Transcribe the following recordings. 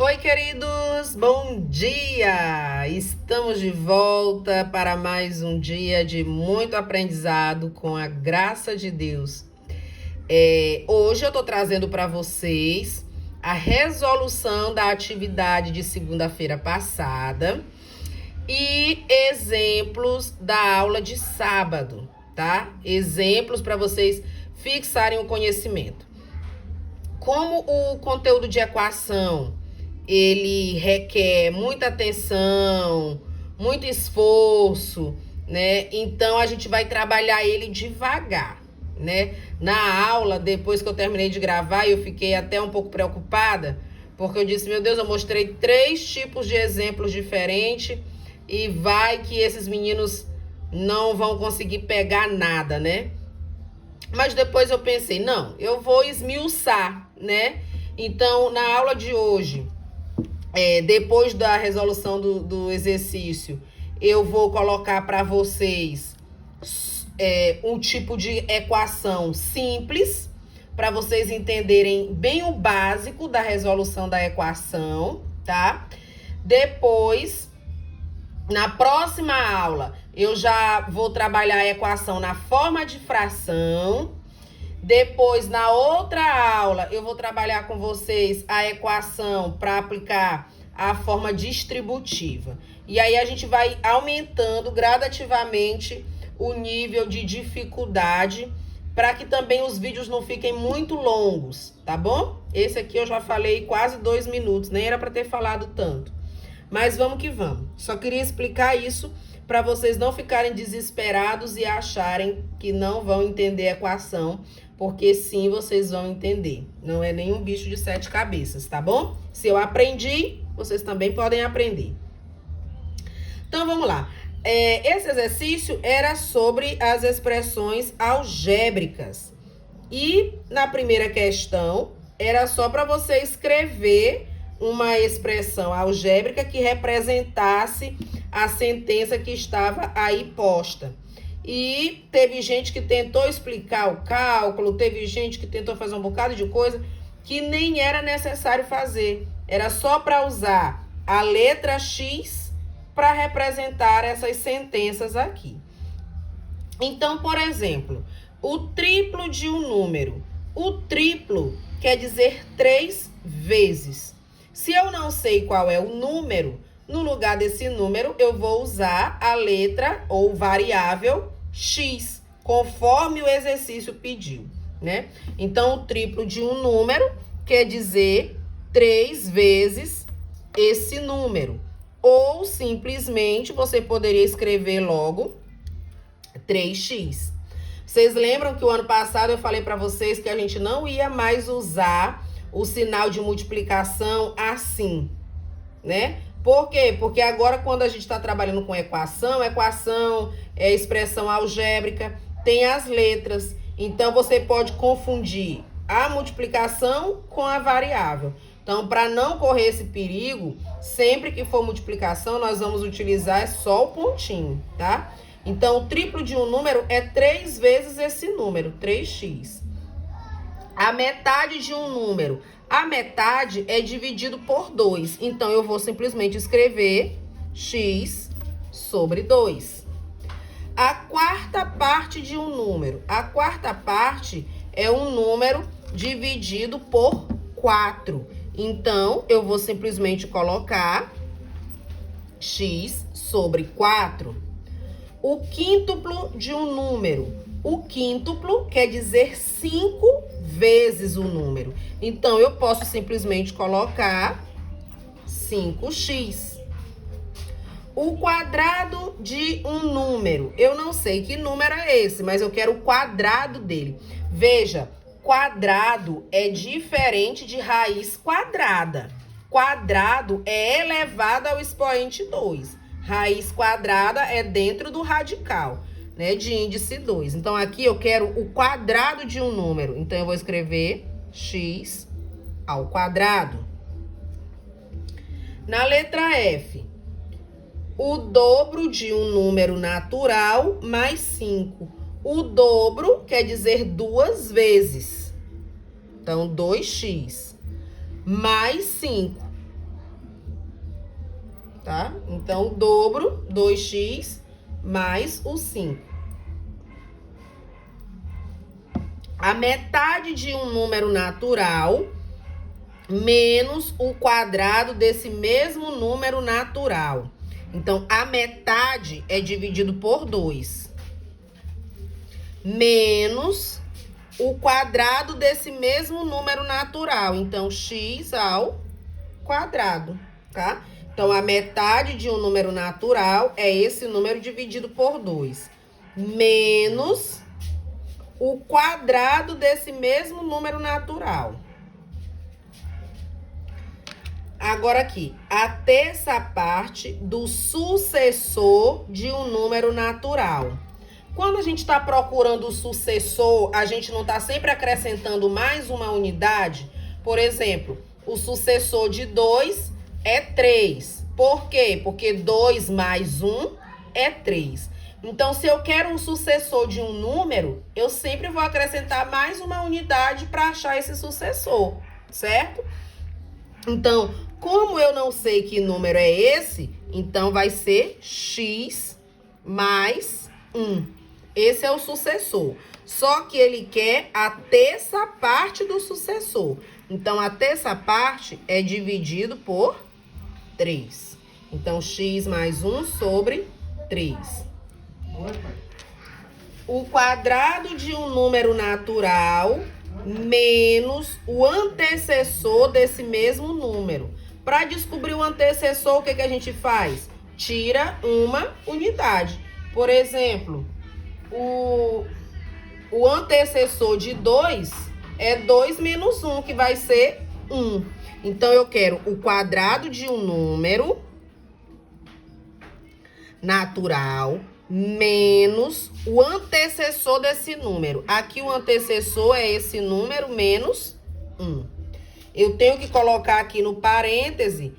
Oi, queridos, bom dia! Estamos de volta para mais um dia de muito aprendizado com a graça de Deus. Hoje eu estou trazendo para vocês a resolução da atividade de segunda-feira passada e exemplos da aula de sábado, tá? Exemplos para vocês fixarem o conhecimento. Como o conteúdo de equação ele requer muita atenção, muito esforço, né? Então a gente vai trabalhar ele devagar, né? Na aula, depois que eu terminei de gravar, eu fiquei até um pouco preocupada, porque eu disse, meu Deus, eu mostrei 3 tipos de exemplos diferentes e vai que esses meninos não vão conseguir pegar nada, né? Mas depois eu pensei, não, eu vou esmiuçar, né? Então, na aula de hoje, depois da resolução do exercício, eu vou colocar para vocês um tipo de equação simples, para vocês entenderem bem o básico da resolução da equação, tá? Depois, na próxima aula, eu já vou trabalhar a equação na forma de fração. Depois, na outra aula, eu vou trabalhar com vocês a equação para aplicar a forma distributiva. E aí, a gente vai aumentando gradativamente o nível de dificuldade para que também os vídeos não fiquem muito longos, tá bom? Esse aqui eu já falei quase 2 minutos, nem era para ter falado tanto. Mas vamos que vamos. Só queria explicar isso para vocês não ficarem desesperados e acharem que não vão entender a equação, porque sim, vocês vão entender. Não é nenhum bicho de 7 cabeças, tá bom? Se eu aprendi, vocês também podem aprender. Então, vamos lá. Esse exercício era sobre as expressões algébricas. E na primeira questão, era só para você escrever uma expressão algébrica que representasse a sentença que estava aí posta. E teve gente que tentou explicar o cálculo, teve gente que tentou fazer um bocado de coisa que nem era necessário fazer. Era só para usar a letra X para representar essas sentenças aqui. Então, por exemplo, o triplo de um número. O triplo quer dizer 3 vezes. Se eu não sei qual é o número, no lugar desse número, eu vou usar a letra ou variável X, conforme o exercício pediu, né? Então, o triplo de um número quer dizer 3 vezes esse número. Ou, simplesmente, você poderia escrever logo 3x. Vocês lembram que o ano passado eu falei para vocês que a gente não ia mais usar o sinal de multiplicação assim, né? Por quê? Porque agora, quando a gente está trabalhando com equação é expressão algébrica, tem as letras. Então, você pode confundir a multiplicação com a variável. Então, para não correr esse perigo, sempre que for multiplicação, nós vamos utilizar só o pontinho, tá? Então, o triplo de um número é 3 vezes esse número, 3x. A metade de um número. A metade é dividido por 2. Então, eu vou simplesmente escrever x sobre 2. A quarta parte de um número. A quarta parte é um número dividido por 4. Então, eu vou simplesmente colocar x sobre 4. O quíntuplo de um número. O quíntuplo quer dizer 5 vezes o número. Então, eu posso simplesmente colocar 5x. O quadrado de um número. Eu não sei que número é esse, mas eu quero o quadrado dele. Veja, quadrado é diferente de raiz quadrada. Quadrado é elevado ao expoente 2. Raiz quadrada é dentro do radical, né, de índice 2. Então, aqui eu quero o quadrado de um número. Então, eu vou escrever x ao quadrado. Na letra F, o dobro de um número natural mais 5. O dobro quer dizer 2 vezes. Então, 2x mais 5. tá? Então, o dobro, 2x mais o 5. A metade de um número natural menos o quadrado desse mesmo número natural. Então, a metade é dividido por 2. Menos o quadrado desse mesmo número natural. Então, x ao quadrado, tá? Então, a metade de um número natural é esse número dividido por 2. Menos o quadrado desse mesmo número natural. Agora aqui, a terça parte do sucessor de um número natural. Quando a gente está procurando o sucessor, a gente não está sempre acrescentando mais uma unidade? Por exemplo, o sucessor de 2 é 3. Por quê? Porque 2 mais 1 é 3. Então, se eu quero um sucessor de um número, eu sempre vou acrescentar mais uma unidade para achar esse sucessor, certo? Então, como eu não sei que número é esse, então vai ser x mais 1. Esse é o sucessor. Só que ele quer a terça parte do sucessor. Então, a terça parte é dividido por 3. Então, x mais 1 sobre 3. O quadrado de um número natural menos o antecessor desse mesmo número. Para descobrir o antecessor, o que a gente faz? Tira uma unidade. Por exemplo, o antecessor de 2 é 2 menos 1, que vai ser 1. Então, eu quero o quadrado de um número natural menos o antecessor desse número. Aqui o antecessor é esse número menos 1. Eu tenho que colocar aqui no parêntese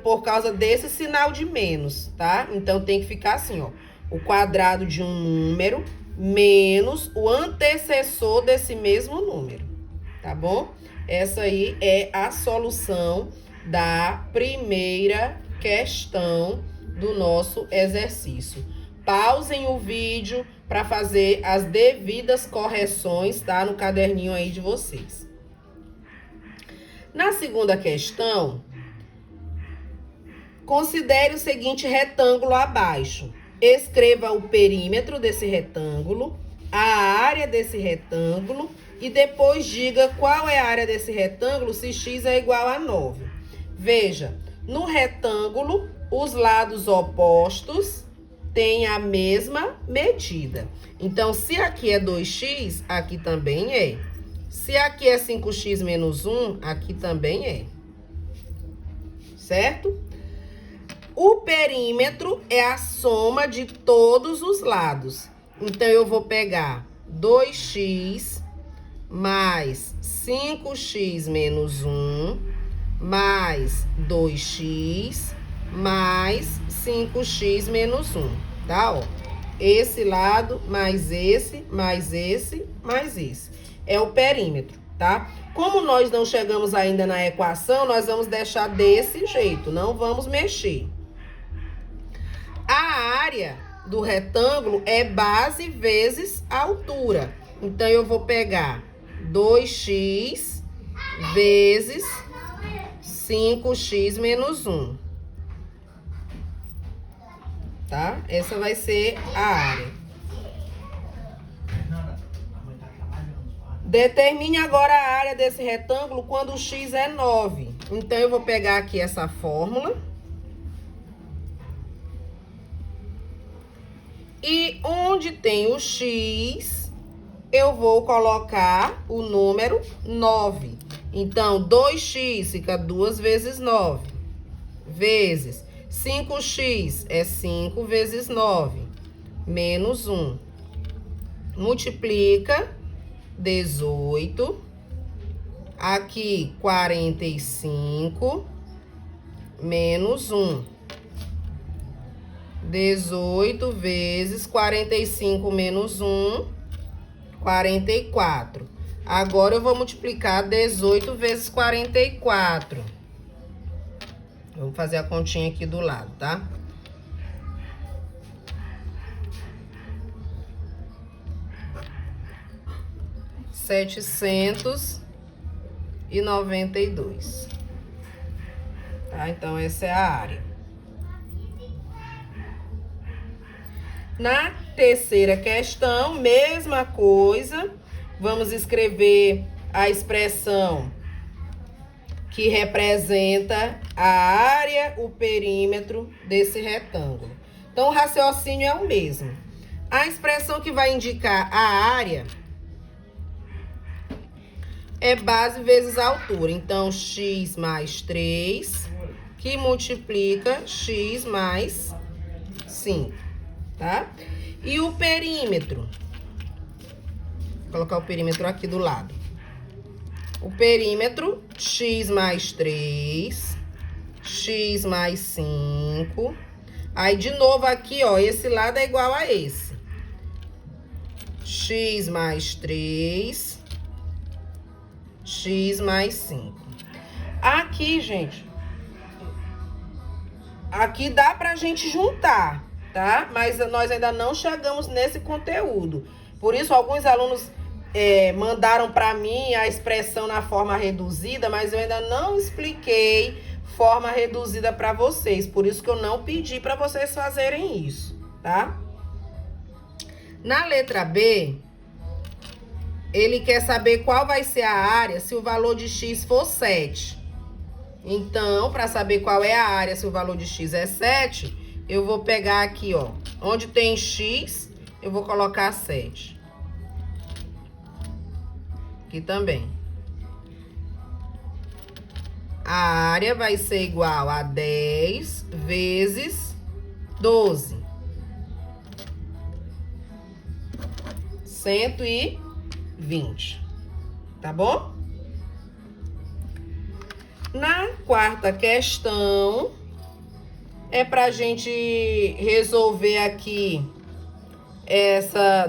por causa desse sinal de menos, tá? Então, tem que ficar assim, ó. O quadrado de um número menos o antecessor desse mesmo número, tá bom? Essa aí é a solução da primeira questão do nosso exercício. Pausem o vídeo para fazer as devidas correções, tá? No caderninho aí de vocês. Na segunda questão, considere o seguinte retângulo abaixo. Escreva o perímetro desse retângulo, a área desse retângulo e depois diga qual é a área desse retângulo se x é igual a 9. Veja, no retângulo, os lados opostos têm a mesma medida. Então, se aqui é 2x, aqui também é. Se aqui é 5x menos 1, aqui também é. Certo? O perímetro é a soma de todos os lados. Então, eu vou pegar 2x mais 5x menos 1 mais 2x mais 5x menos 1, tá? Ó, esse lado mais esse, mais esse, mais esse. É o perímetro, tá? Como nós não chegamos ainda na equação, nós vamos deixar desse jeito, não vamos mexer. A área do retângulo é base vezes altura. Então, eu vou pegar 2x vezes 5x menos 1. Tá? Essa vai ser a área. Determine agora a área desse retângulo quando o x é 9. Então, eu vou pegar aqui essa fórmula. E onde tem o x, eu vou colocar o número 9. Então, 2x fica 2 vezes 9. Vezes 5x é 5 vezes 9, menos 1. Multiplica 18. Aqui 45, menos 1. 18 vezes 45 menos 1, 44. Agora, eu vou multiplicar 18 vezes 44. Vamos fazer a continha aqui do lado, tá? R$ 792. Tá? Então, essa é a área. Na terceira questão, mesma coisa. Vamos escrever a expressão que representa a área, o perímetro desse retângulo. Então, o raciocínio é o mesmo. A expressão que vai indicar a área é base vezes altura. Então, x mais 3, que multiplica x mais 5, tá? E o perímetro? Vou colocar o perímetro aqui do lado. O perímetro, x mais 3, x mais 5. Aí, de novo, aqui, ó, esse lado é igual a esse. X mais 3, x mais 5. Aqui, gente, aqui dá pra gente juntar, tá? Mas nós ainda não chegamos nesse conteúdo. Por isso, alguns alunos mandaram para mim a expressão na forma reduzida, mas eu ainda não expliquei forma reduzida para vocês. Por isso que eu não pedi para vocês fazerem isso, tá? Na letra B, ele quer saber qual vai ser a área se o valor de x for 7. Então, para saber qual é a área se o valor de x é 7, eu vou pegar aqui, ó, onde tem x, eu vou colocar 7. Aqui também. A área vai ser igual a 10 vezes 12. 120. Tá bom? Na quarta questão, é pra gente resolver aqui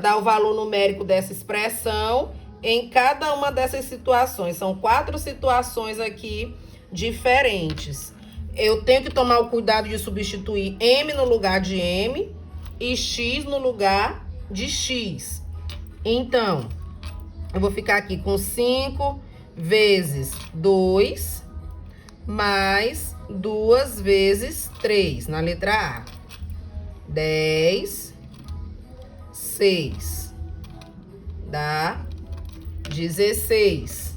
dar o valor numérico dessa expressão em cada uma dessas situações. São 4 situações aqui diferentes. Eu tenho que tomar o cuidado de substituir m no lugar de m e x no lugar de x. Então, eu vou ficar aqui com 5 vezes 2 mais 2 vezes 3 na letra A. 10, 6, dá 16.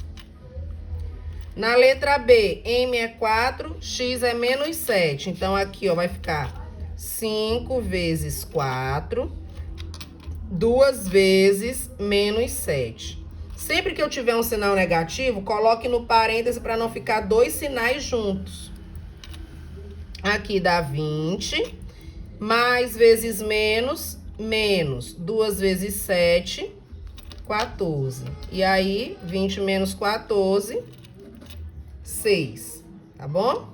Na letra B, m é 4, x é menos 7. Então, aqui, ó, vai ficar 5 vezes 4, 2 vezes menos 7. Sempre que eu tiver um sinal negativo, coloque no parêntese para não ficar 2 sinais juntos. Aqui dá 20, mais vezes menos, menos 2 vezes 7, 14. E aí, 20 menos 14, 6. Tá bom?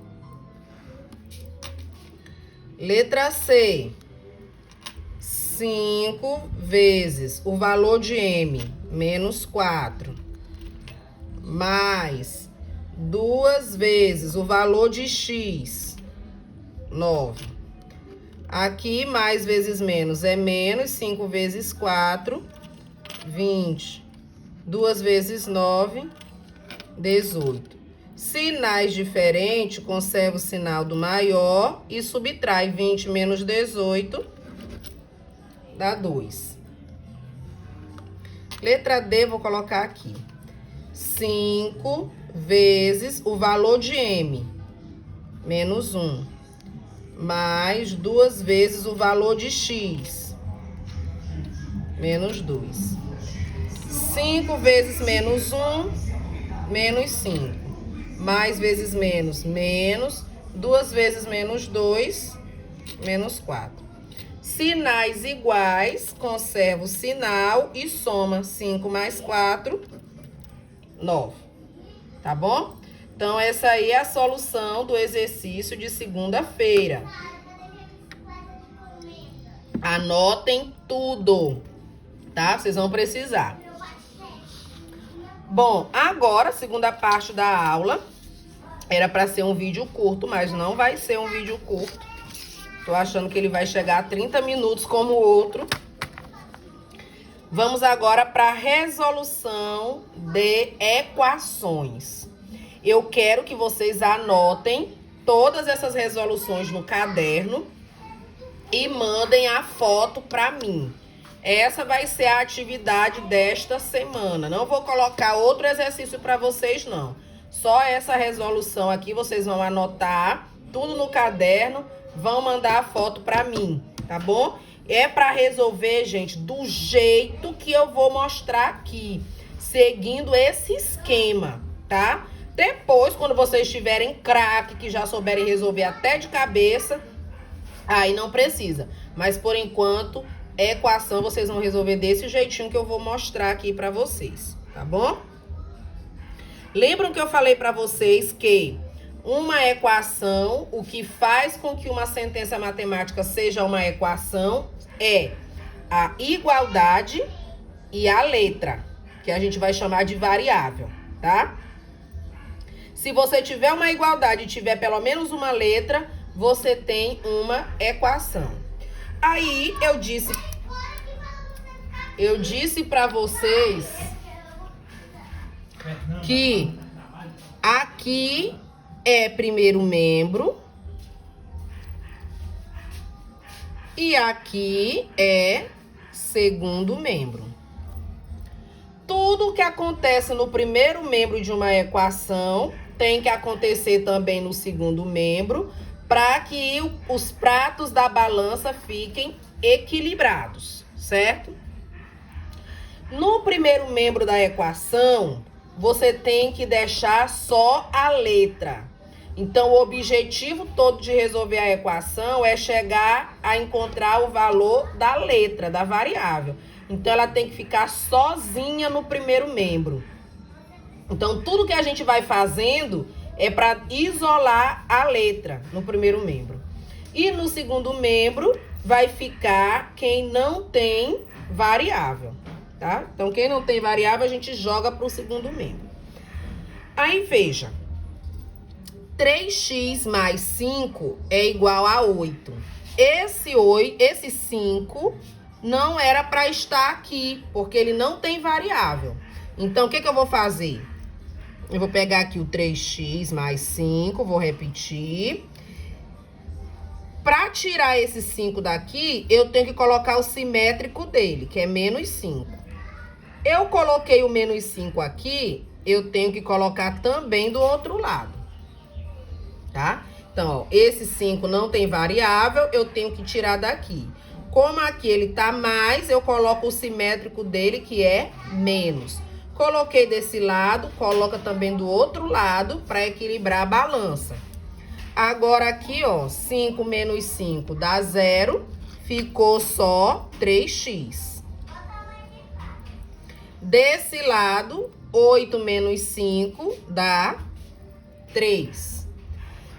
Letra C. 5 vezes o valor de m, menos 4, mais 2 vezes o valor de x, 9. Aqui, mais vezes menos é menos, 5 vezes 4, 20. 2 vezes 9, 18. Sinais diferentes, conserva o sinal do maior e subtrai 20 menos 18, dá 2. Letra D, vou colocar aqui. 5 vezes o valor de m, menos 1, mais 2 vezes o valor de x, menos 2. 5 vezes menos 1, menos 5. Mais vezes menos, menos. 2 vezes menos 2, menos 4. Sinais iguais, conserva o sinal e soma 5 mais 4, 9. Tá bom? Então, essa aí é a solução do exercício de segunda-feira. Anotem tudo, tá? Vocês vão precisar. Bom, agora, segunda parte da aula, Era para ser um vídeo curto, mas não vai ser um vídeo curto. Tô achando que ele vai chegar a 30 minutos como o outro. Vamos agora para a resolução de equações. Eu quero que vocês anotem todas essas resoluções no caderno e mandem a foto para mim. Essa vai ser a atividade desta semana. Não vou colocar outro exercício para vocês, não. Só essa resolução aqui, vocês vão anotar tudo no caderno, vão mandar a foto para mim, tá bom? É para resolver, gente, do jeito que eu vou mostrar aqui, seguindo esse esquema, tá? Depois, quando vocês tiverem craque, que já souberem resolver até de cabeça, aí não precisa. Mas, por enquanto, equação vocês vão resolver desse jeitinho que eu vou mostrar aqui para vocês, tá bom? Lembram que eu falei para vocês que uma equação, o que faz com que uma sentença matemática seja uma equação é a igualdade e a letra, que a gente vai chamar de variável, tá? Se você tiver uma igualdade e tiver pelo menos uma letra, você tem uma equação. Aí eu disse para vocês que aqui é primeiro membro e aqui é segundo membro. Tudo que acontece no primeiro membro de uma equação tem que acontecer também no segundo membro para que os pratos da balança fiquem equilibrados, certo? No primeiro membro da equação, você tem que deixar só a letra. Então, o objetivo todo de resolver a equação é chegar a encontrar o valor da letra, da variável. Então, ela tem que ficar sozinha no primeiro membro. Então, tudo que a gente vai fazendo é para isolar a letra no primeiro membro. E no segundo membro, vai ficar quem não tem variável, tá? Então, quem não tem variável, a gente joga para o segundo membro. Aí, veja. 3x mais 5 é igual a 8. Esse 5 não era para estar aqui, porque ele não tem variável. Então, o que eu vou fazer? Eu vou pegar aqui o 3x mais 5, vou repetir. Para tirar esse 5 daqui, eu tenho que colocar o simétrico dele, que é menos 5. Eu coloquei o menos 5 aqui, eu tenho que colocar também do outro lado. Tá? Então, ó, esse 5 não tem variável, eu tenho que tirar daqui. Como aqui ele tá mais, eu coloco o simétrico dele, que é menos. Coloquei desse lado, coloca também do outro lado, para equilibrar a balança. Agora aqui, ó, 5 menos 5 dá 0, ficou só 3x. Desse lado, 8 menos 5 dá 3.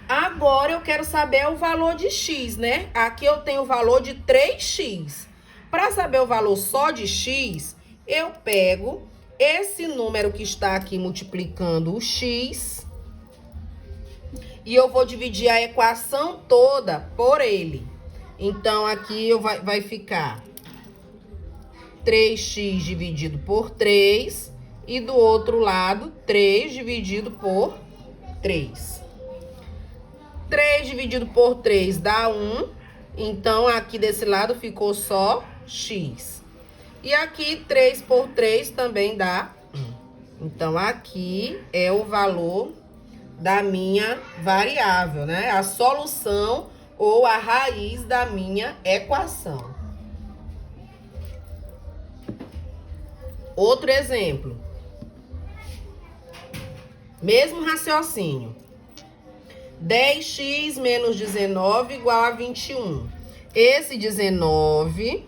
Agora, eu quero saber o valor de x, né? Aqui eu tenho o valor de 3x. Para saber o valor só de x, eu pego esse número que está aqui multiplicando o x e eu vou dividir a equação toda por ele. Então, aqui vai ficar 3x dividido por 3 e do outro lado, 3 dividido por 3. 3 dividido por 3 dá 1. Então, aqui desse lado ficou só x. E aqui, 3 por 3 também dá 1. Então, aqui é o valor da minha variável, né? A solução ou a raiz da minha equação. Outro exemplo. Mesmo raciocínio. 10x menos 19 igual a 21. Esse 19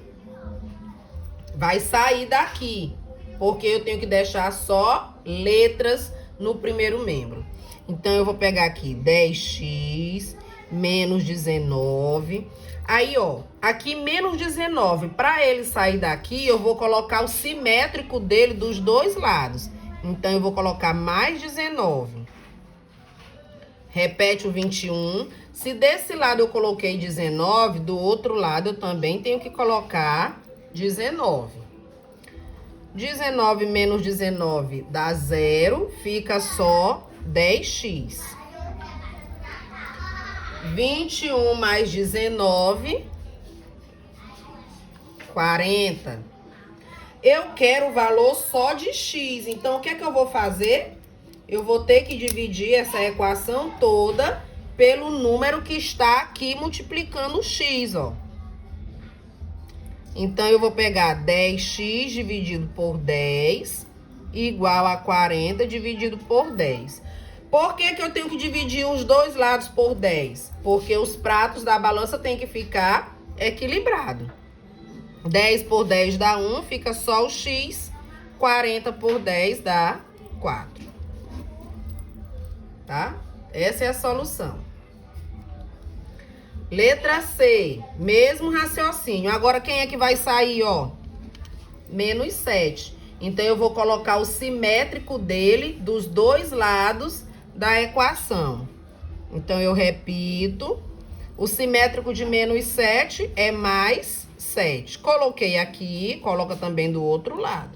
vai sair daqui, porque eu tenho que deixar só letras no primeiro membro. Então, eu vou pegar aqui 10x menos 19. Aí, ó, aqui menos 19. Para ele sair daqui, eu vou colocar o simétrico dele dos dois lados. Então, eu vou colocar mais 19. Repete o 21. Se desse lado eu coloquei 19, do outro lado eu também tenho que colocar 19. 19 menos 19 dá 0, fica só 10x. 21 mais 19, 40. Eu quero o valor só de x, então o que é que eu vou fazer? Eu vou ter que dividir essa equação toda pelo número que está aqui multiplicando o x, ó. Então, eu vou pegar 10x dividido por 10 igual a 40 dividido por 10. Por que que eu tenho que dividir os dois lados por 10? Porque os pratos da balança têm que ficar equilibrado. 10 por 10 dá 1, fica só o x. 40 por 10 dá 4. Tá? Essa é a solução. Letra C, mesmo raciocínio. Agora, quem é que vai sair, ó? Menos 7. Então, eu vou colocar o simétrico dele dos dois lados da equação. Então, eu repito. O simétrico de menos 7 é mais 7. Coloquei aqui, coloca também do outro lado.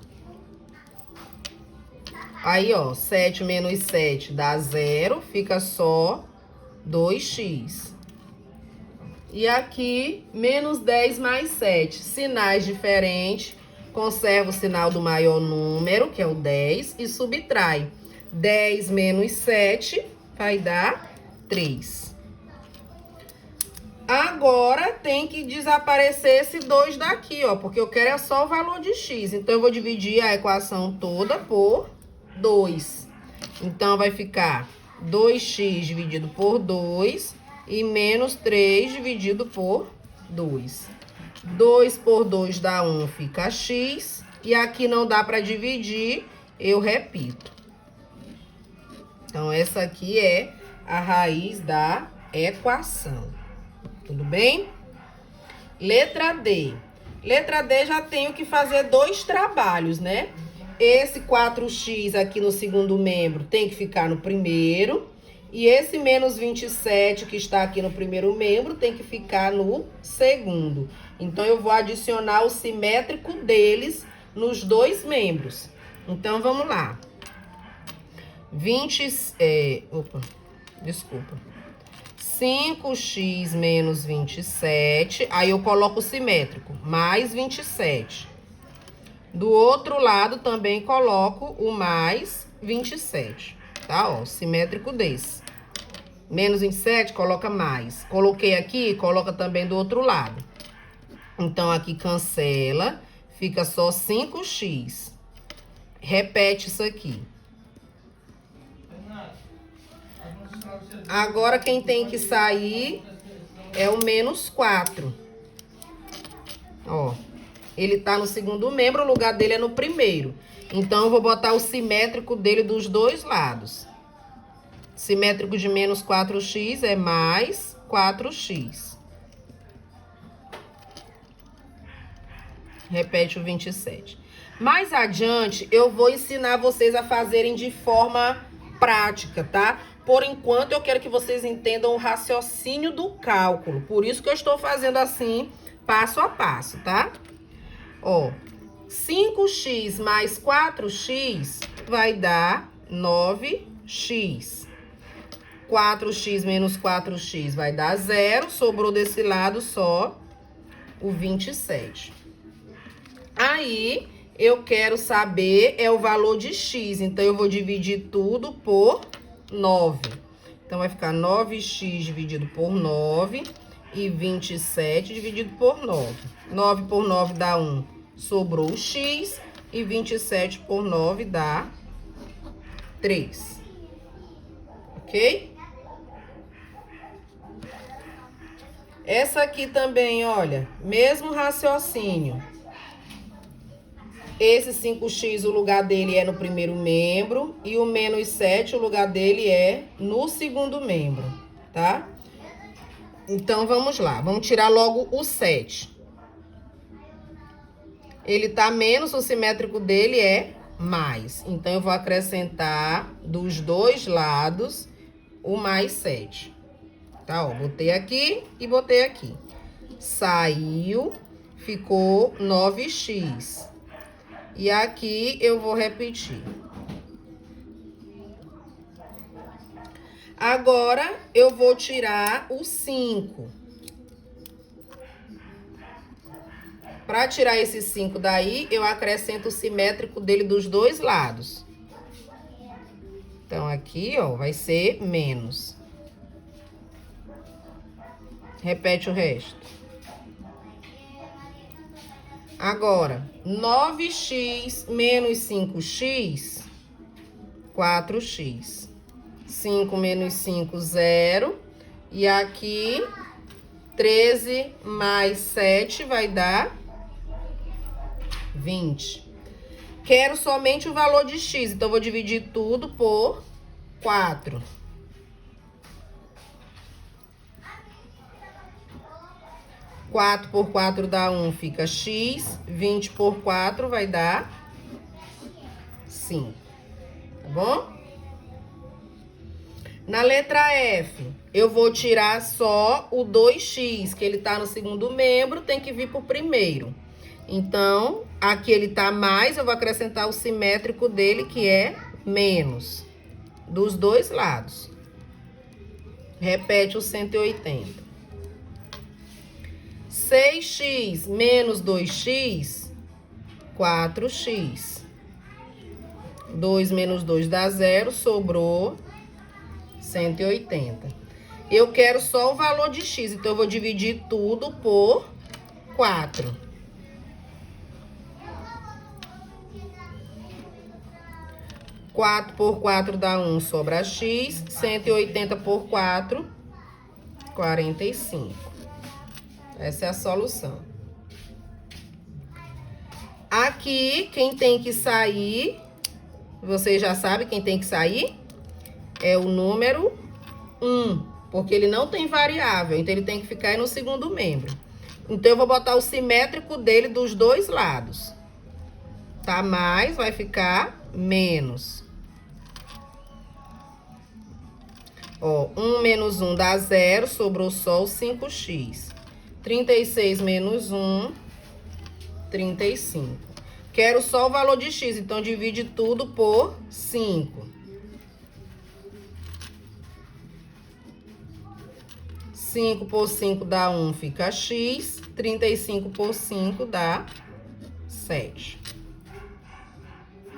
Aí, ó, 7 menos 7 dá 0, fica só 2x. E aqui, menos 10 mais 7. Sinais diferentes. Conserva o sinal do maior número, que é o 10, e subtrai. 10 menos 7 vai dar 3. Agora, tem que desaparecer esse 2 daqui, ó, porque eu quero é só o valor de x. Então, eu vou dividir a equação toda por 2. Então, vai ficar 2x dividido por 2... e menos 3 dividido por 2. 2 por 2 dá 1, fica x. E aqui não dá para dividir, eu repito. Então, essa aqui é a raiz da equação. Tudo bem? Letra D. Letra D já tenho que fazer dois trabalhos, né? Esse 4x aqui no segundo membro tem que ficar no primeiro. E esse menos 27 que está aqui no primeiro membro tem que ficar no segundo. Então, eu vou adicionar o simétrico deles nos dois membros. Então, vamos lá. 5x menos 27. Aí, eu coloco o simétrico. Mais 27. Do outro lado, também coloco o mais 27. Tá, ó, simétrico desse. Menos 27, coloca mais. Coloquei aqui, coloca também do outro lado. Então, aqui cancela, fica só 5x. Repete isso aqui. Agora, quem tem que sair é o menos 4. Ó, ele tá no segundo membro, o lugar dele é no primeiro. Então, eu vou botar o simétrico dele dos dois lados. Simétrico de menos 4x é mais 4x. Repete o 27. Mais adiante, eu vou ensinar vocês a fazerem de forma prática, tá? Por enquanto, eu quero que vocês entendam o raciocínio do cálculo. Por isso que eu estou fazendo assim, passo a passo, tá? Ó, 5x mais 4x vai dar 9x. 4x menos 4x vai dar 0. Sobrou desse lado só o 27. Aí, eu quero saber o valor de x. Então, eu vou dividir tudo por 9. Então, vai ficar 9x dividido por 9 e 27 dividido por 9. 9 por 9 dá 1. Sobrou o x e 27 por 9 dá 3. Ok? Essa aqui também, olha, mesmo raciocínio. Esse 5x, o lugar dele é no primeiro membro. E o menos 7, o lugar dele é no segundo membro, tá? Então, vamos lá. Vamos tirar logo o 7. Ele tá menos, o simétrico dele é mais. Então, eu vou acrescentar dos dois lados o mais 7. Tá, ó, botei aqui e botei aqui. Saiu, ficou 9x. E aqui eu vou repetir. Agora, eu vou tirar o 5. Para tirar esse 5 daí, eu acrescento o simétrico dele dos dois lados. Então, aqui, ó, vai ser menos. Repete o resto. Agora, 9x menos 5x, 4x. 5 menos 5, 0. E aqui, 13 mais 7 vai dar 20. Quero somente o valor de x, então, eu vou dividir tudo por 4. Quatro por 4 dá 1, fica x. 20 por 4 vai dar 5. Tá bom? Na letra F, eu vou tirar só o 2x, que ele tá no segundo membro, tem que vir pro primeiro. Então, aqui ele tá mais, eu vou acrescentar o simétrico dele, que é menos, dos dois lados. Repete o 180. 6x menos 2x, 4x. 2 menos 2 dá 0, sobrou 180. Eu quero só o valor de x, então eu vou dividir tudo por 4. 4 por 4 dá 1, sobra x. 180 por 4, 45. Essa é a solução. Aqui, quem tem que sair, vocês já sabem quem tem que sair? É o número 1, porque ele não tem variável, então ele tem que ficar aí no segundo membro. Então, eu vou botar o simétrico dele dos dois lados. Tá mais, vai ficar menos. Ó, 1 menos 1 dá 0, sobrou só o 5x. 36 menos 1, 35. Quero só o valor de x, então divide tudo por 5. 5 por 5 dá 1, fica x. 35 por 5 dá 7.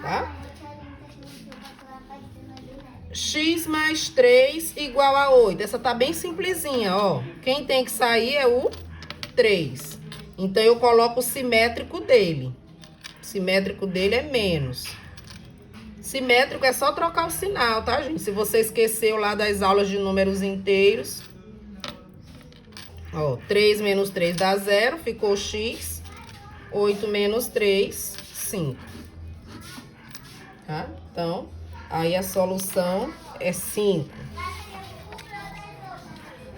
Tá? X mais 3 igual a 8. Essa tá bem simplesinha, ó. Quem tem que sair é o 3. Então, eu coloco o simétrico dele. O simétrico dele é menos. Simétrico é só trocar o sinal, tá, gente? Se você esqueceu lá das aulas de números inteiros. Ó, 3 menos 3 dá 0, ficou x. 8 menos 3, 5. Tá? Então, aí a solução é 5.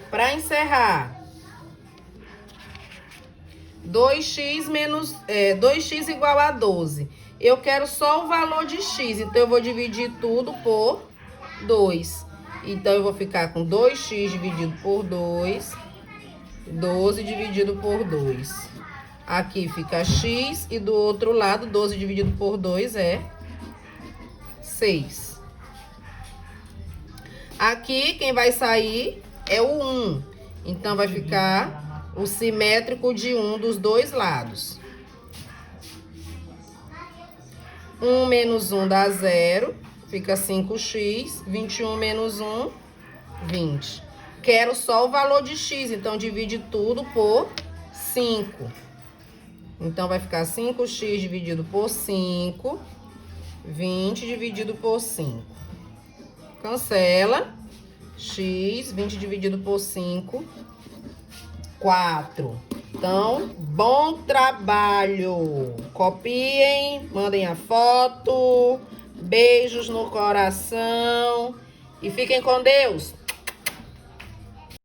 Para encerrar, 2x igual a 12. Eu quero só o valor de x, então eu vou dividir tudo por 2. Então, eu vou ficar com 2x dividido por 2, 12 dividido por 2. Aqui fica x e do outro lado, 12 dividido por 2 é 6. Aqui, quem vai sair é o 1. Então, vai ficar o simétrico de 1 dos dois lados. 1 menos 1 dá 0, fica 5x. 21 menos 1, 20. Quero só o valor de x, então divide tudo por 5. Então, vai ficar 5x dividido por 5, 20 dividido por 5. Cancela. X, 20 dividido por 5, 4. Então, bom trabalho. Copiem, mandem a foto. Beijos no coração. E fiquem com Deus.